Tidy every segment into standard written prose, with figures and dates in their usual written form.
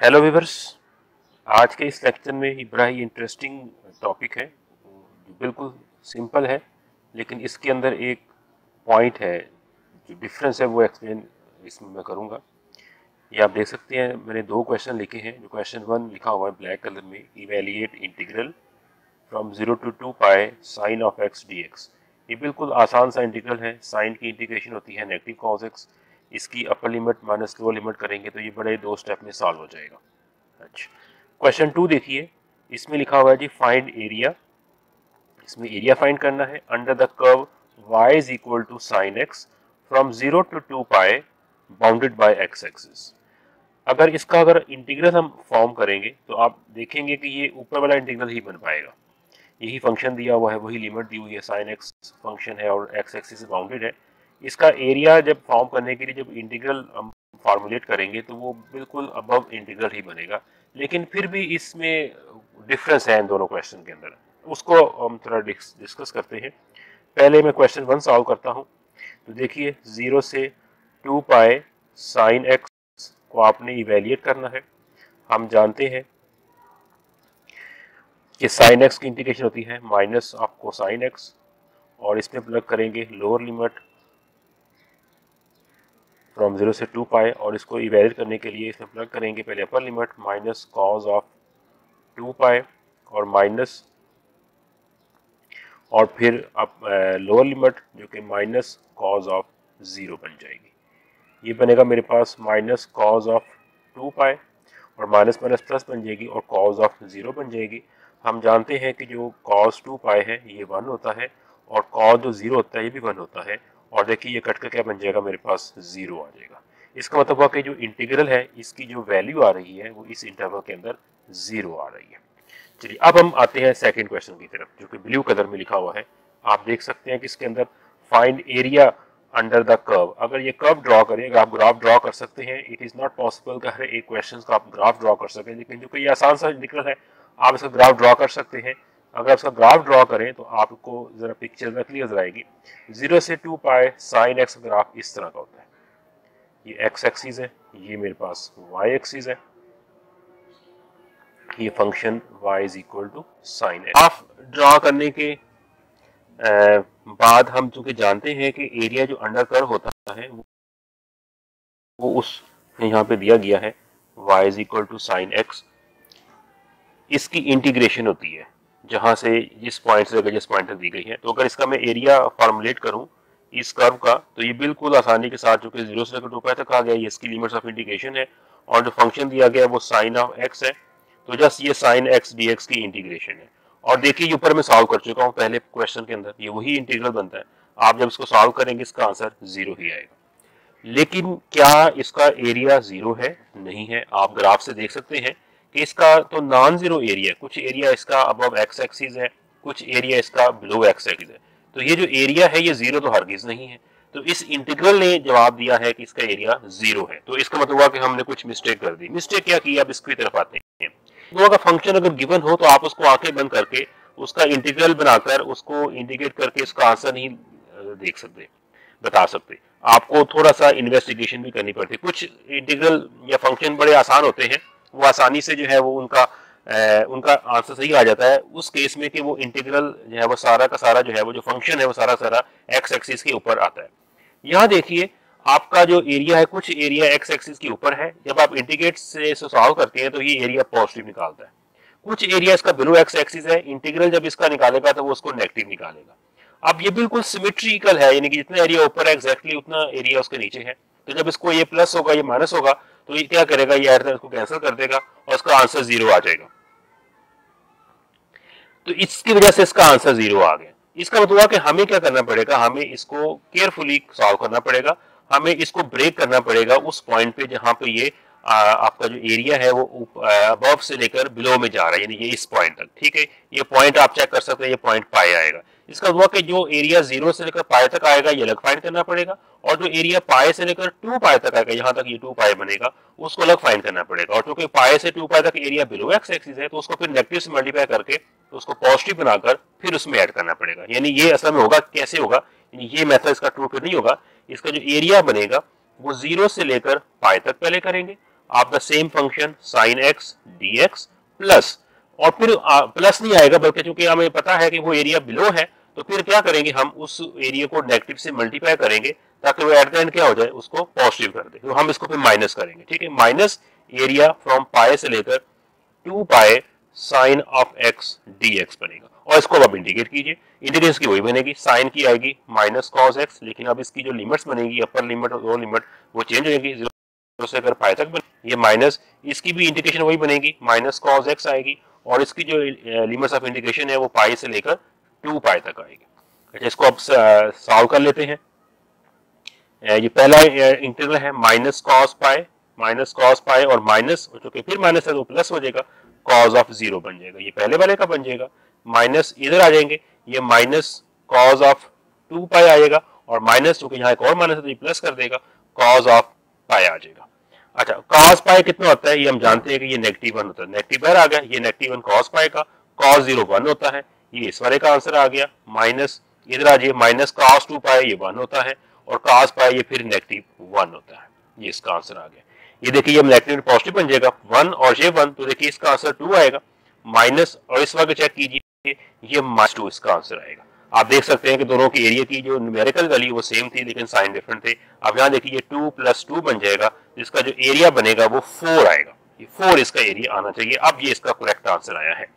Hello viewers, आज के इस लेक्चर में बड़ा ही इंटरेस्टिंग टॉपिक है जो बिल्कुल सिंपल है, लेकिन इसके अंदर एक पॉइंट है जो डिफरेंस है वो एक्सप्लेन इसमें मैं करूँगा। ये आप देख सकते हैं, मैंने दो क्वेश्चन लिखे हैं। जो क्वेश्चन 1 लिखा हुआ है ब्लैक कलर में, evaluate integral from 0 to 2 pi sine of x d x. ये बिल्कुल आसान सा इंटीग्रल है। साइन की इंटीग्रेशन होती है नेगेटिव कॉस एक्स, इसकी upper limit minus lower limit करेंगे तो ये बड़े दो स्टेप में सॉल्व हो जाएगा। अच्छा, क्वेश्चन 2 देखिए, इसमें लिखा हुआ है जी फाइंड एरिया। इसमें एरिया फाइंड करना है under the curve y is equal to sine x from 0 to 2 pi bounded by x axis. अगर इंटीग्रल हम फॉर्म करेंगे तो आप देखेंगे कि ये ऊपर वाला इंटीग्रल ही बन पाएगा। यही फंक्शन दिया हुआ है, वही लिमिट दी हुई है, साइन एक्स फंक्शन है और एक्स एक्सिस से बाउंडेड है। इसका एरिया जब फॉर्म करने के लिए जब इंटीग्रल हम फॉर्मुलेट करेंगे तो वो बिल्कुल अबव इंटीग्रल ही बनेगा, लेकिन फिर भी इसमें डिफरेंस है इन दोनों क्वेश्चन के अंदर। उसको हम थोड़ा डिस्कस करते हैं। पहले मैं क्वेश्चन 1 सॉल्व करता हूँ। तो देखिए, 0 से 2 पाई साइन एक्स को आपने इवेल्युएट करना है। हम जानते हैं कि साइन एक्स की इंटीग्रेशन होती है माइनस ऑफ कोसाइन एक्स, और इसमें प्लग करेंगे लोअर लिमिट फ्रॉम 0 से 2 पाई, और इसको इवेल्युएट करने के लिए इसमें प्लग करेंगे पहले upper limit minus cos of 2 पाई और माइनस, और फिर अब लोअर लिमिट जो कि माइनस कॉज ऑफ 0 बन जाएगी। ये बनेगा मेरे पास माइनस कॉज ऑफ 2 पाई और माइनस माइनस प्लस बन जाएगी और कॉज ऑफ 0 बन जाएगी। हम जानते हैं कि जो कॉज 2 पाई है ये 1 होता है और कॉज जो 0 होता है ये भी 1 होता है। और देखिए ये कट कर क्या बन जाएगा, मेरे पास 0 आ जाएगा। इसका मतलब हुआ कि जो इंटीग्रल है इसकी जो वैल्यू आ रही है वो इस इंटरवल के अंदर 0 आ रही है। चलिए अब हम आते हैं सेकंड क्वेश्चन की तरफ, जो कि ब्लू कलर में लिखा हुआ है। आप देख सकते हैं कि इसके अंदर find area under the curve. अगर ये कर्व ड्रॉ करें, आप ग्राफ ड्रॉ कर सकते हैं। इट इज नॉट पॉसिबल कि हर एक क्वेश्चन का आप ग्राफ ड्रॉ कर सकें, लेकिन जो कि ये आसान सा इंटीग्रल है आप इसका ग्राफ ड्रॉ कर सकते हैं। अगर इसका ग्राफ ड्रॉ करें तो आपको जरा पिक्चर में क्लियर आएगी। 0 से 2 पाई साइन एक्स ग्राफ इस तरह का होता है। ये एक्स एक्सिस है, ये मेरे पास वाई एक्सिस है, ये function y is equal to sine x. Graph draw करने के बाद हम चूंकि जानते हैं कि एरिया जो अंडर कर्व होता है वो उस यहाँ पे दिया गया है y is equal to sine x. इसकी इंटीग्रेशन होती है जहां से जिस पॉइंट से जिस पॉइंट तक दी गई है। तो अगर इसका मैं एरिया फॉर्मुलेट करूं इस कर्व का, तो ये बिल्कुल आसानी के साथ, चूंकि 0 से लेकर 2 पाई तक आ गया, ये इसकी लिमिट्स ऑफ इंटीग्रेशन है और जो फंक्शन दिया गया है वो साइन ऑफ एक्स है। तो जस्ट ये साइन एक्स डी एक्स की इंटीग्रेशन है। और देखिए ये ऊपर मैं सॉल्व कर चुका हूँ पहले क्वेश्चन के अंदर, ये वही इंटीग्रल बनता है। आप जब इसको सॉल्व करेंगे इसका आंसर 0 ही आएगा। लेकिन क्या इसका एरिया 0 है? नहीं है। आप ग्राफ से देख सकते हैं कि इसका तो नॉन जीरो एरिया, कुछ एरिया इसका अबव एक्स एक्सिस है, कुछ एरिया इसका बिलो एक्स एक्सिस है। तो ये जो एरिया है ये 0 तो हरगिज नहीं है। तो इस इंटीग्रल ने जवाब दिया है कि इसका एरिया 0 है। तो इसका मतलब हुआ कि हमने कुछ मिस्टेक कर दी। मिस्टेक क्या की, अब इसकी तरफ आते हैं। दो का फंक्शन अगर गिवन हो तो आप उसको आंखें बंद करके उसका इंटीग्रल बनाकर उसको इंटीग्रेट करके इसका आंसर नहीं देख सकते, बता सकते। आपको थोड़ा सा इन्वेस्टिगेशन भी करनी पड़ती है। कुछ इंटीग्रल या फंक्शन बड़े आसान होते हैं, वो आसानी से जो है वो उनका आंसर सही आ जाता है उस केस में कि वो इंटीग्रल जो है वो सारा का सारा जो है वो जो फंक्शन है वो सारा सारा एक्स एक्सिस के ऊपर आता है। यहाँ देखिए आपका जो एरिया है, कुछ एरिया एक्स एक्सिस के ऊपर है। जब आप इंटीग्रेट से सॉल्व करते हैं तो ये एरिया पॉजिटिव निकालता है। कुछ एरिया इसका बिलो एक्स एक्सिस है, इंटीग्रल जब इसका निकालेगा तो वो उसको नेगेटिव निकालेगा। अब ये बिल्कुल सिमेट्रिकल है, यानी कि जितना एरिया ऊपर है एग्जैक्टली उतना एरिया उसके नीचे है। तो जब इसको ये प्लस होगा ये माइनस होगा तो ये क्या करेगा, ये इसको कैंसिल कर देगा और इसका आंसर 0 आ जाएगा। तो इसकी वजह से इसका आंसर 0 आ गया। इसका मतलब कि हमें क्या करना पड़ेगा, हमें इसको केयरफुली सॉल्व करना पड़ेगा। हमें इसको ब्रेक करना पड़ेगा उस पॉइंट पे जहां पे ये आपका जो एरिया है वो अबव से लेकर बिलो में जा रहा है, यानी ये इस पॉइंट तक। ठीक है, ये पॉइंट आप चेक कर सकते हैं, ये पॉइंट पाई आएगा। इसका मतलब कि जो एरिया 0 से लेकर पाई तक आएगा ये अलग फाइंड करना पड़ेगा, और जो एरिया पाई से लेकर 2 पाई तक आएगा, यहाँ तक ये 2 पाई बनेगा, उसको अलग फाइंड करना पड़ेगा। और क्योंकि पाई से 2 पाई तक एरिया बिलो एक्स एक्सिस है तो उसको फिर नेगेटिव से मल्टीप्लाई करके तो उसको पॉजिटिव बनाकर फिर उसमें ऐड करना पड़ेगा। यानी ये असल में होगा, कैसे होगा, ये मेथड इसका ट्रू फिर नहीं होगा। इसका जो एरिया बनेगा वो 0 से लेकर पाई तक पहले करेंगे, आप the same function sine x d x plus, और फिर प्लस नहीं आएगा बल्कि चूंकि हमें पता है कि वो एरिया बिलो है, तो फिर क्या करेंगे, हम उस एरिया को नेगेटिव से मल्टीप्लाई करेंगे ताकि वो एट द एंड क्या हो जाए, उसको पॉजिटिव कर दे। तो हम इसको फिर माइनस करेंगे, ठीक है, माइनस एरिया फ्रॉम पाए से लेकर 2 pi sine of x d x बनेगा। और इसको अब इंटीग्रेट कीजिए, इंटीग्रेशन की वही बनेगी, साइन की आएगी माइनस कॉस एक्स, लेकिन अब इसकी जो लिमिट्स बनेगी, अपर लिमिट और लोअर लिमिट, वो चेंज होगी, 0 से अगर पाए तक बने ये माइनस, इसकी भी इंटीग्रेशन वही बनेगी, माइनस कॉस एक्स आएगी, और इसकी जो लिमिट्स ऑफ इंटीग्रेशन है वो पाई से लेकर 2 पाई तक आएगी। अच्छा, इसको अब सॉल्व कर लेते हैं। ये पहला इंटीग्रल है माइनस कॉस पाई और माइनस, चूंकि फिर माइनस है तो प्लस हो जाएगा, कॉस ऑफ 0 बन जाएगा, ये पहले वाले का बन जाएगा, माइनस इधर आ जाएंगे, ये माइनस कॉस ऑफ 2 पाई आएगा, और माइनस चूंकि यहाँ एक और माइनस है तो ये प्लस कर देगा, कॉस ऑफ पाई आ जाएगा। अच्छा, कॉस पाई कितना होता है ये हम जानते हैं कि ये नेगेटिव 1 होता है, नेगेटिव बाहर आ गया, ये नेगेटिव 1 कॉस पाई का, कॉस 0 1 होता है, ये इस वाले का आंसर आ गया, माइनस इधर आ जाइए, माइनस कॉस 2 पाई ये 1 होता है, और कॉस पाई ये फिर नेगेटिव 1 होता है, ये इसका आंसर आ गया। ये देखिए ये नेगेटिव पॉजिटिव बन जाएगा 1 और ये 1, तो देखिए इसका आंसर 2 आएगा, माइनस, और इस वक्त चेक कीजिए ये -2 इसका आंसर आएगा। आप देख सकते हैं कि दोनों की एरिया की जो न्यूमेरिकल वैल्यू वो सेम थी लेकिन साइन डिफरेंट थे। अब यहाँ देखिए 2 + 2 बन जाएगा, जिसका जो एरिया बनेगा वो 4 आएगा, ये 4 इसका एरिया आना चाहिए। अब ये इसका करेक्ट आंसर आया है।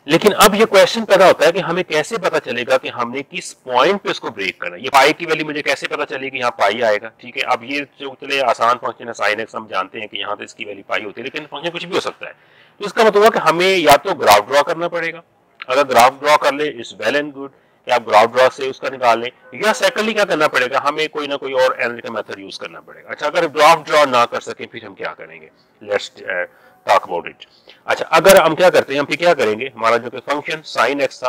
लेकिन अब ये क्वेश्चन पैदा होता है कि हमें कैसे पता चलेगा कि हमने किस पॉइंट पे इसको ब्रेक करना है। ये पाई की वैल्यू मुझे कैसे पता चलेगी, यहाँ पाई आएगा, ठीक है। अब ये जो चले आसान फंक्शन है साइन एक्स, हम जानते हैं कि यहाँ तो इसकी वैल्यू पाई होती है, लेकिन फंक्शन कुछ भी हो सकता है। तो इसका मतलब कि हमें या तो ग्राफ ड्रॉ करना पड़ेगा, अगर ग्राफ ड्रॉ कर ले इज वेल एंड गुड, या आप ग्राफ ड्रॉ से उसका निकाल लें, या सेकंडली क्या करना पड़ेगा, हमें कोई ना कोई और एनालिटिकल मेथड यूज करना पड़ेगा। अच्छा, अगर ग्राफ ड्रॉ ना कर सके फिर हम क्या करेंगे, लेट्स टॉक अबाउट इट। अच्छा, अगर हम क्या करते हैं, हम फिर क्या करेंगे, हमारा जो फंक्शन साइन एक्स था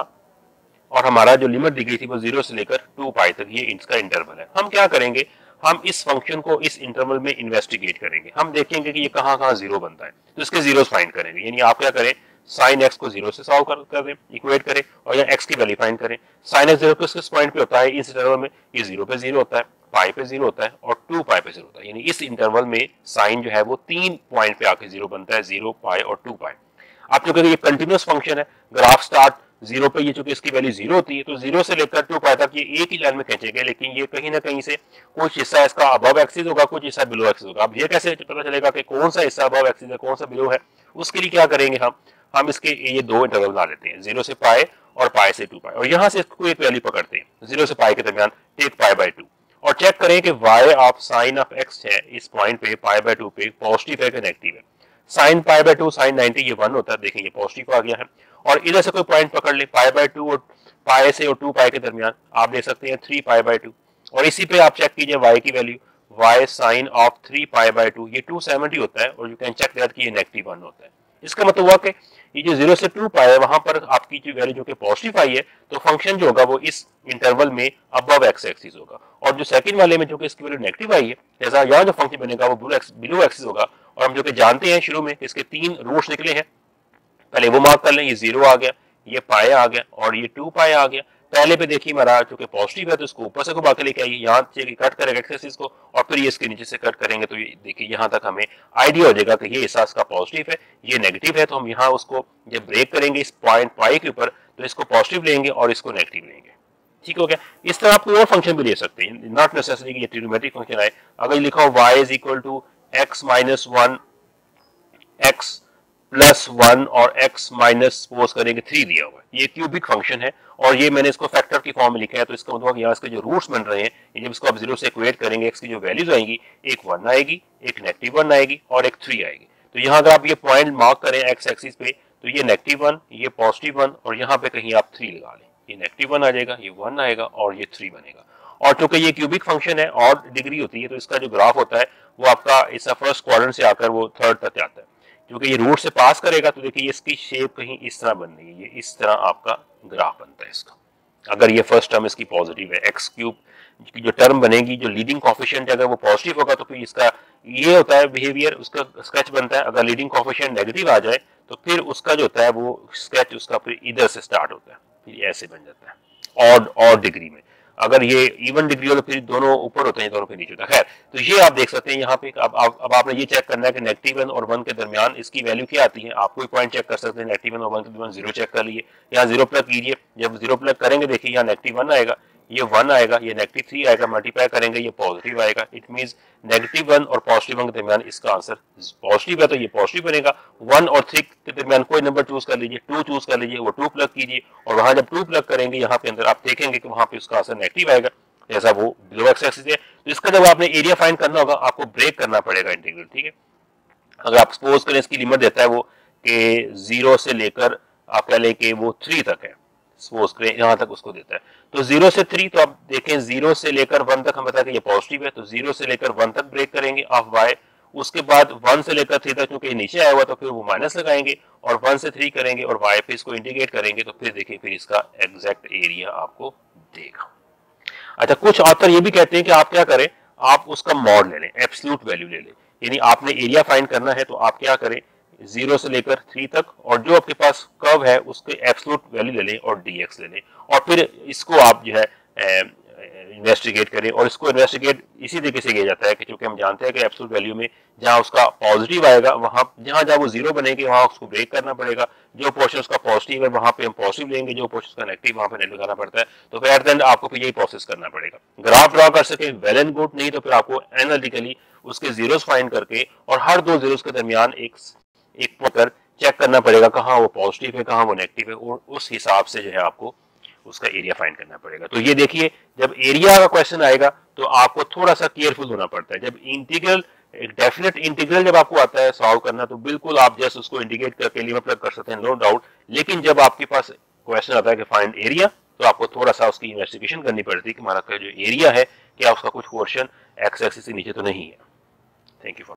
और हमारा जो लिमिट दी गई थी वो 0 से लेकर 2 पाई तक, ये इसका इंटरवल है। हम क्या करेंगे, हम इस फंक्शन को इस इंटरवल में इन्वेस्टिगेट करेंगे, हम देखेंगे कि ये कहाँ कहाँ 0 बनता है, तो इसके जीरोस फाइंड करेंगे। यानी आप क्या करें, साइन एक्स को 0 से सॉल्व कर दें, इक्वेट करें, और यहाँ एक्स की वैल्यू फाइंड करें। साइन एक्स 0 किस पॉइंट पे होता है, इस इंटरवल में ये 0 पे 0 होता है, पाई पे 0 होता है, और 2 पाई पे 0 होता है। यानी इस इंटरवल में साइन जो है वो 3 पॉइंट पे आके 0 बनता है, 0 पाई और 2 पाई। आप जो कहेंगे ये कंटिन्यूअस फंक्शन है, ग्राफ स्टार्ट 0 पे, ये चूंकि इसकी वैल्यू 0 होती है तो 0 से लेकर 2 पाई तक ये एक ही लाइन में खींचेंगे, लेकिन ये कहीं ना कहीं से कुछ हिस्सा इसका अबव एक्सिस होगा, कुछ हिस्सा बिलो एक्सिस होगा। अब ये कैसे पता चलेगा कि कौन सा हिस्सा अबव एक्सिस है, कौन सा बिलो है, उसके लिए क्या करेंगे, हम इसके ये दो इंटरवल बना लेते हैं, 0 से पाई और पाई से 2 पाई, और यहाँ से इसको एक वैल्यू पकड़ते हैं 0 से पाई के दरमियान, टेक पाई/2, और चेक करें कि y of sine of x है इस पॉइंट पे पाई/2 पे पॉजिटिव है कि नेगेटिव है। साइन पाई/2 साइन 90 ये 1 होता है, देखें ये पॉजिटिव आ गया है। और इधर से कोई पॉइंट पकड़ ले पाई/2 और पाई से और 2 पाई के दरमियान, आप देख सकते हैं 3 पाई/2, और इसी पे आप चेक कीजिए y की वैल्यू, y साइन ऑफ 3 पाई/2 ये 270 होता है, और यू कैन चेक दैट कि ये नेगेटिव 1 होता है। इसका मतलब हुआ कि ये जो 0 से 2 पाई है वहां पर आपकी जो वैल्यू जो कि पॉजिटिव आई है, तो फंक्शन जो होगा वो इस इंटरवल में अबव एक्स एक्सिस होगा। और जो सेकंड वाले में जो कि इसकी वैल्यू नेगेटिव आई है, जैसा यहाँ जो फंक्शन बनेगा वो बिलो एक्सिस होगा। और हम जो कि जानते हैं शुरू में इसके 3 रूट्स निकले हैं, पहले वो मार्क कर लें, ये 0 आ गया, ये पाई आ गया, और ये 2 पाई आ गया। पहले पे देखिए हमारा चूंकि पॉजिटिव है तो इसको ऊपर से घुमा के लेके आइए, यहाँ से कट करेंगे एक्सिस को, और फिर ये इसके नीचे से कट करेंगे, तो ये देखिए यहाँ तक हमें आइडिया हो जाएगा कि ये हिस्सा इसका पॉजिटिव है, ये नेगेटिव है। तो हम यहाँ उसको जब ब्रेक करेंगे इस पॉइंट पाई के ऊपर, तो इसको पॉजिटिव लेंगे और इसको नेगेटिव लेंगे। ठीक हो गया। इस तरह आप कोई और फंक्शन भी ले सकते हैं, नॉट नेसेसरी कि ये ट्रिग्नोमेट्रिक फंक्शन आए। अगर लिखा हो y is equal to x minus 1 x plus 1 और x माइनस सपोज करेंगे 3 दिया हुआ है, ये क्यूबिक फंक्शन है, और ये मैंने इसको फैक्टर की फॉर्म में लिखा है। तो इसका मतलब यहाँ इसके जो रूट्स बन रहे हैं, जब इसको आप 0 से इक्वेट करेंगे, x की जो वैल्यूज आएंगी, एक 1 आएगी, एक नेगेटिव 1 आएगी, और एक 3 आएगी। तो यहाँ अगर आप ये पॉइंट मार्क करें x एक्सिस पे, तो ये नेगेटिव 1, ये पॉजिटिव 1, और यहाँ पे कहीं आप 3 लगा लें, ये नेगेटिव 1 आ जाएगा, ये 1 आएगा, और ये 3 बनेगा। और चूंकि ये क्यूबिक फंक्शन है और डिग्री होती है, तो इसका जो ग्राफ होता है वो आपका इस फर्स्ट क्वाड्रेंट से आकर वो थर्ड तक आता है। क्योंकि ये रूट से पास करेगा, तो देखिए इसकी शेप कहीं इस तरह बन रही है, ये इस तरह आपका ग्राफ बनता है इसका। अगर ये फर्स्ट टर्म इसकी पॉजिटिव है, एक्स क्यूब की जो टर्म बनेगी, जो लीडिंग कोफिशिएंट अगर वो पॉजिटिव होगा, तो फिर इसका ये होता है बिहेवियर, उसका स्केच बनता है। अगर लीडिंग कोफिशिएंट नेगेटिव आ जाए, तो फिर उसका जो होता है वो स्केच उसका फिर इधर से स्टार्ट होता है, फिर ऐसे बन जाता है ऑड डिग्री में। अगर ये इवन डिग्री हो तो फिर दोनों ऊपर होते हैं, दोनों फिर नीचे होता है। खैर, तो ये आप देख सकते हैं यहाँ पे। अब आपने ये चेक करना है कि -1 और 1 के दरमियान इसकी वैल्यू क्या आती है। आप कोई पॉइंट चेक कर सकते हैं, -1 और 1 के दरमियान 0 चेक कर लिए, यहाँ 0 प्लग कीजिए। जब 0 प्लग करेंगे देखिए यहाँ -1 आएगा, ये 1 आएगा, ये -3 आएगा, मल्टीप्लाई करेंगे ये पॉजिटिव आएगा। इट मींस -1 और +1 के दरमियान इसका आंसर पॉजिटिव है, तो ये पॉजिटिव बनेगा। 1 और 3 के दरमियान कोई नंबर चूज कर लीजिए, 2 चूज कर लीजिए, वो 2 प्लग कीजिए, और वहां जब 2 प्लग करेंगे यहाँ पे अंदर आप देखेंगे कि वहां पे उसका आंसर नेगेटिव आएगा, जैसा वो बिलो एक्स एक्सिस है। तो इसका जब आपने एरिया फाइंड करना होगा आपको ब्रेक करना पड़ेगा इंटीग्रल, ठीक है। अगर आप सपोज करें इसकी लिमिट देता है वो कि 0 से लेकर आप कह लें कि वो 3 तक है, सपोज करें यहाँ तक उसको देता है, तो 0 से 3, तो आप देखें 0 से लेकर 1 तक हम बताया कि ये पॉजिटिव है, तो 0 से लेकर 1 तक ब्रेक करेंगे ऑफ वाई। उसके बाद 1 से लेकर 3 तक क्योंकि नीचे आया हुआ तो फिर वो माइनस लगाएंगे, और 1 से 3 करेंगे और वाई पे इसको इंटीग्रेट करेंगे, तो फिर देखिए फिर इसका एग्जैक्ट एरिया आपको देगा। अच्छा, कुछ ऑथर ये भी कहते हैं कि आप क्या करें, आप उसका मॉड ले लें, एब्सोल्यूट वैल्यू ले लें। यानी आपने एरिया फाइंड करना है तो आप क्या करें, 0 से लेकर 3 तक, और जो आपके पास कर्व है उसके एब्सोल्यूट वैल्यू ले लें और dx ले लें, और फिर इसको आप जो है इन्वेस्टिगेट करें। और इसको इन्वेस्टिगेट इसी तरीके से किया जाता है कि चूंकि हम जानते हैं कि एब्सोल्यूट वैल्यू में जहां उसका पॉजिटिव आएगा वहां जहां जहां वो 0 बनेंगे वहां उसको ब्रेक करना पड़ेगा। जो पोर्शन उसका पॉजिटिव है वहां पे हम पॉजिटिव लेंगे, जो पोर्शन उसका नेगेटिव वहां पे नेगेटिव लगाना पड़ता है। तो फिर एट द एंड आपको फिर यही प्रोसेस करना पड़ेगा। ग्राफ ड्रॉ कर सके वेल एंड गुड, नहीं तो फिर आपको एनालिटिकली उसके जीरोस फाइंड करके और हर दो जीरोस के दरमियान एक पॉइंट चेक करना पड़ेगा कहाँ वो पॉजिटिव है कहाँ वो नेगेटिव है, और उस हिसाब से जो है आपको उसका एरिया फाइंड करना पड़ेगा। तो ये देखिए, जब एरिया का क्वेश्चन आएगा तो आपको थोड़ा सा केयरफुल होना पड़ता है। जब इंटीग्रल, एक डेफिनेट इंटीग्रल जब आपको आता है सॉल्व करना, तो बिल्कुल आप जस्ट उसको इंटीग्रेट करके लिमिट प्लग कर सकते हैं, नो डाउट। लेकिन जब आपके पास क्वेश्चन आता है कि फाइंड एरिया, तो आपको थोड़ा सा उसकी इन्वेस्टिगेशन करनी पड़ती है कि हमारा जो एरिया है क्या उसका कुछ पोर्शन एक्स एक्सिस से नीचे तो नहीं है। Thank you for